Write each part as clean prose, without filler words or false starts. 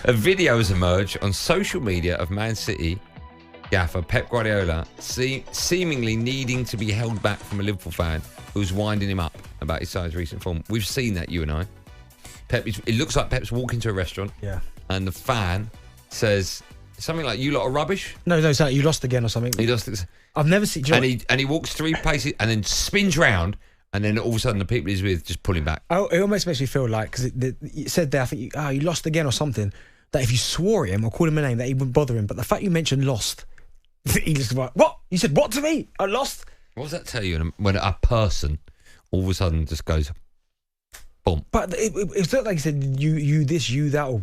A video has emerged on social media of Man City gaffer Pep Guardiola seemingly needing to be held back from a Liverpool fan who's winding him up about his side's recent form. We've seen that, you and I. It looks like Pep's walking to a restaurant, and the fan says something like, "You lot are rubbish." No, it's like, "You lost again" or something. He lost. I've never seen. And he walks 3 paces and then spins round, and then all of a sudden the people he's with just pull him back. Oh, it almost makes me feel like, because it said there, I think, you lost again or something, that if you swore at him or called him a name, that he wouldn't bother him. But the fact you mentioned lost, he just like, "What? You said what to me? I lost?" What does that tell you when a person all of a sudden just goes, boom? But it's not like he said, you this, you that, or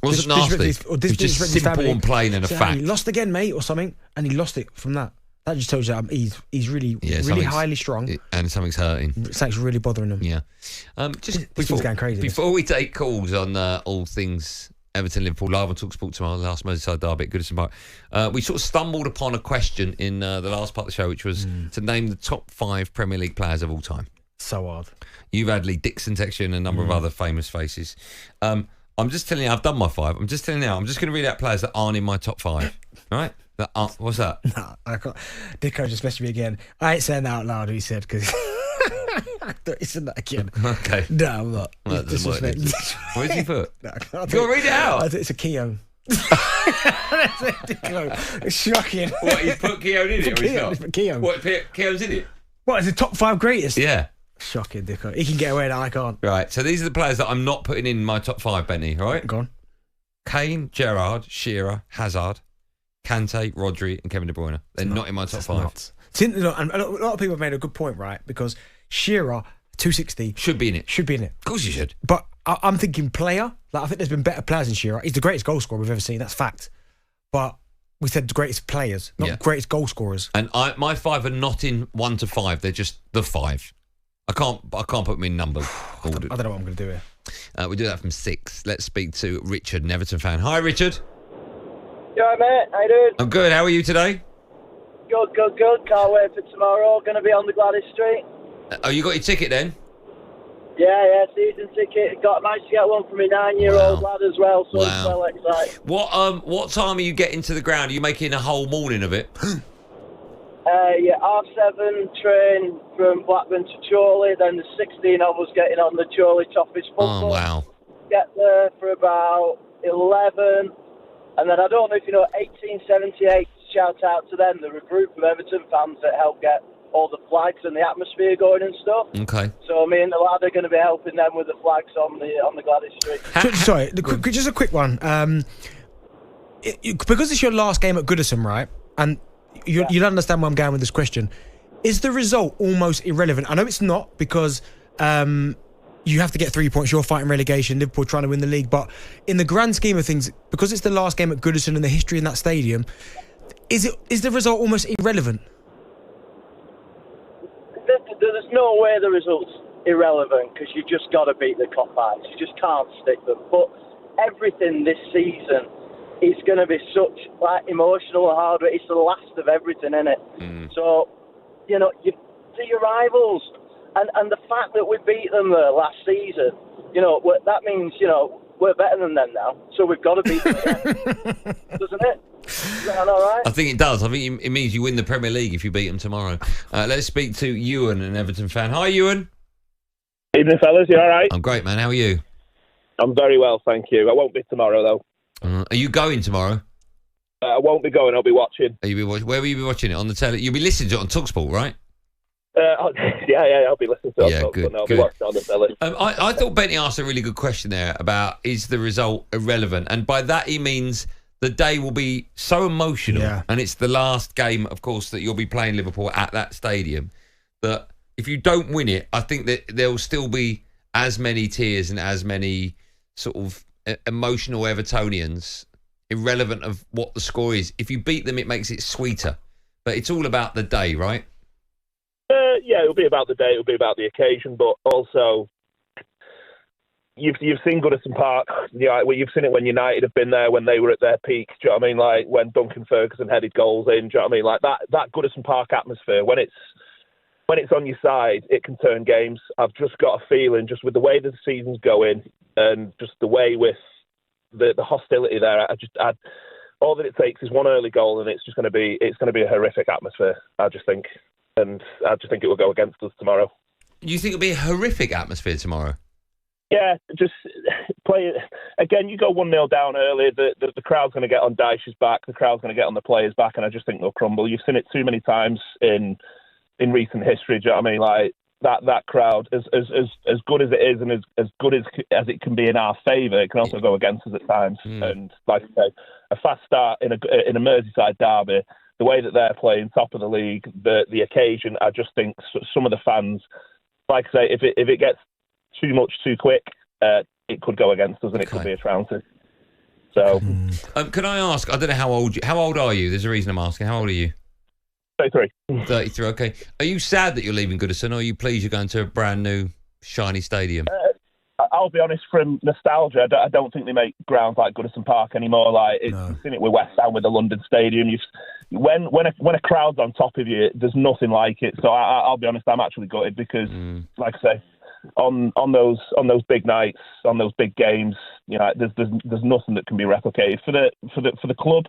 wasn't nasty. It was just simple and plain and a fact. He lost again, mate, or something, and he lost it from that. That just tells you he's really highly strung, and something's hurting. Something's really bothering him. Yeah. This thing's going crazy. Before we take calls on all things Everton, Liverpool, live on talkSPORT tomorrow, last Merseyside derby at Goodison Park, we sort of stumbled upon a question in the last part of the show, which was to name the top 5 Premier League players of all time. So hard. You've had Lee Dixon text you and a number of other famous faces. I'm just telling you, I've done my 5. I'm just telling you now, I'm just going to read out players that aren't in my top 5. All right? What's that? Nah, I can't. Dicko just messaged me again. I ain't saying that out loud, he said, because I thought he said that again. Okay. No, I'm not. Well, that doesn't work. Where's he put? No, you got to read it out. It's a Keown. It's shocking. What, he's put Keown in it, or he's not? It's Keown. What, Keown's in it? What, is it top 5 greatest? Yeah. Shocking, Dicko. He can get away with that, I can't. Right, so these are the players that I'm not putting in my top 5, Benny, all right? Go on. Kane, Gerrard, Shearer, Hazard, Kante, Rodri and Kevin De Bruyne. They're not in my top 5. And a lot of people have made a good point, right? Because Shearer, 260... Should be in it. Of course you should. But I'm thinking player. Like, I think there's been better players than Shearer. He's the greatest goal scorer we've ever seen. That's fact. But we said the greatest players, not greatest goal scorers. And my 5 are not in 1 to 5. They're just the 5. I can't put them in numbers. I don't know what I'm going to do here. We do that from 6. Let's speak to Richard, an Everton fan. Hi, Richard. You alright, mate? How you doing? I'm good. How are you today? Good. Can't wait for tomorrow. Going to be on the Gladys Street. Oh, you got your ticket then? Yeah, season ticket. Managed to get one for my 9-year-old lad as well, so I'm well excited. What time are you getting to the ground? Are you making a whole morning of it? 7:30 train from Blackburn to Chorley, then the 16 of us getting on the Chorley Toffees football. Oh, wow. Get there for about 11, and then I don't know if you know 1878, shout out to them. They're a group of Everton fans that help get all the flags and the atmosphere going and stuff. Okay. So me and the lad are going to be helping them with the flags on the Gladys Street. Sorry, just a quick one. Because it's your last game at Goodison, right? And you'll understand where I'm going with this question. Is the result almost irrelevant? I know it's not, because you have to get 3 points. You're fighting relegation. Liverpool trying to win the league. But in the grand scheme of things, because it's the last game at Goodison and the history in that stadium, is the result almost irrelevant? There's no way the result's irrelevant, because you just got to beat the Coppers. You just can't stick them. But everything this season is going to be such emotional and hard. It's the last of everything, isn't it? So, you see your rivals, and the fact that we beat them last season, that means we're better than them now. So we've got to beat them again, doesn't it? Is that all right? I think it does. I think it means you win the Premier League if you beat them tomorrow. Let's speak to Ewan, an Everton fan. Hi, Ewan. Evening, fellas. You all right? I'm great, man. How are you? I'm very well, thank you. I won't be tomorrow, though. Are you going tomorrow? I won't be going. I'll be watching. Where will you be watching it? On the telly? You'll be listening to it on talkSPORT, right? Yeah, I'll be listening to it. Yeah, on good. I'll be watching it on the telly. I thought Benny asked a really good question there about, is the result irrelevant? And by that he means the day will be so emotional, and it's the last game, of course, that you'll be playing Liverpool at that stadium, that if you don't win it, I think that there'll still be as many tears and as many sort of emotional Evertonians, irrelevant of what the score is. If you beat them, it makes it sweeter. But it's all about the day, right? Yeah, it'll be about the day, it'll be about the occasion, but also you've seen Goodison Park. You've seen it when United have been there, when they were at their peak. Do you know what I mean? Like when Duncan Ferguson headed goals in. Do you know what I mean? Like that Goodison Park atmosphere, when it's on your side, it can turn games. I've just got a feeling, just with the way the season's going, and just the way with the hostility there. All that it takes is one early goal, and it's going to be a horrific atmosphere. I just think it will go against us tomorrow. You think it'll be a horrific atmosphere tomorrow? Yeah, just play it again. You go 1-0 down early. The crowd's going to get on Dyche's back. The crowd's going to get on the players' back, and I just think they'll crumble. You've seen it too many times in recent history. Do you know what I mean? Like that crowd, as good as it is, and as good as it can be in our favour, it can also go against us at times. And like I say, a fast start in a Merseyside derby, the way that they're playing, top of the league, the occasion. I just think some of the fans, like I say, if it gets too much too quick, it could go against us, and it could be a trounce. So, can I ask? I don't know how old are you? There's a reason I'm asking. How old are you? 33. 33. Okay. Are you sad that you're leaving Goodison, or are you pleased you're going to a brand new shiny stadium? I'll be honest, from nostalgia, I don't think they make grounds like Goodison Park anymore. You've seen it with West Ham, with the London Stadium. When a crowd's on top of you, there's nothing like it. So I'll be honest, I'm actually gutted because, like I say, on those big nights, on those big games, there's nothing that can be replicated for the club.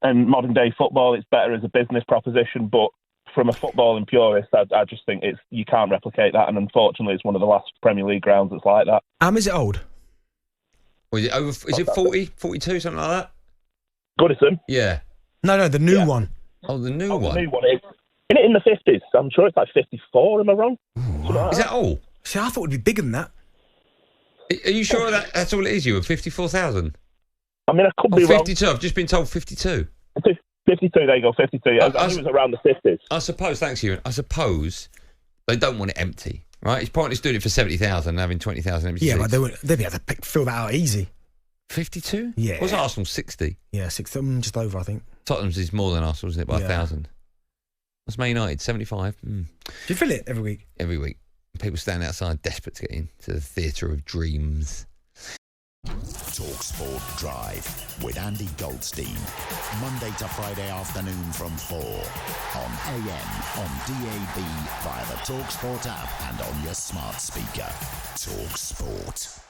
And modern day football, it's better as a business proposition, but from a footballing purist, I just think you can't replicate that, and unfortunately, it's one of the last Premier League grounds that's like that. Is it old? Is it 40, 42, something like that? Goodison? Yeah. No, the new one. Oh, the new one. The new one is in the 50s. I'm sure it's like 54. Am I wrong? Is that all? See, I thought it would be bigger than that. Are you sure that's all it is? You 54,000? I mean, I could be wrong. 52. I've just been told 52. 52, there you go, 52. I think it was around the 50s. I suppose, thanks, Ewan. I suppose they don't want it empty, right? It's pointless doing it for 70,000 and having 20,000 empty seats. But they'd be able to fill that out easy. 52? Yeah. Was Arsenal 60? Yeah, 60, just over, I think. Tottenham's is more than Arsenal, isn't it, by 1,000? That's Man United, 75. Do you fill it every week? Every week. People stand outside desperate to get into the theatre of dreams. talkSPORT Drive with Andy Goldstein. Monday to Friday afternoon from 4 on AM, on DAB, via the talkSPORT app and on your smart speaker. talkSPORT.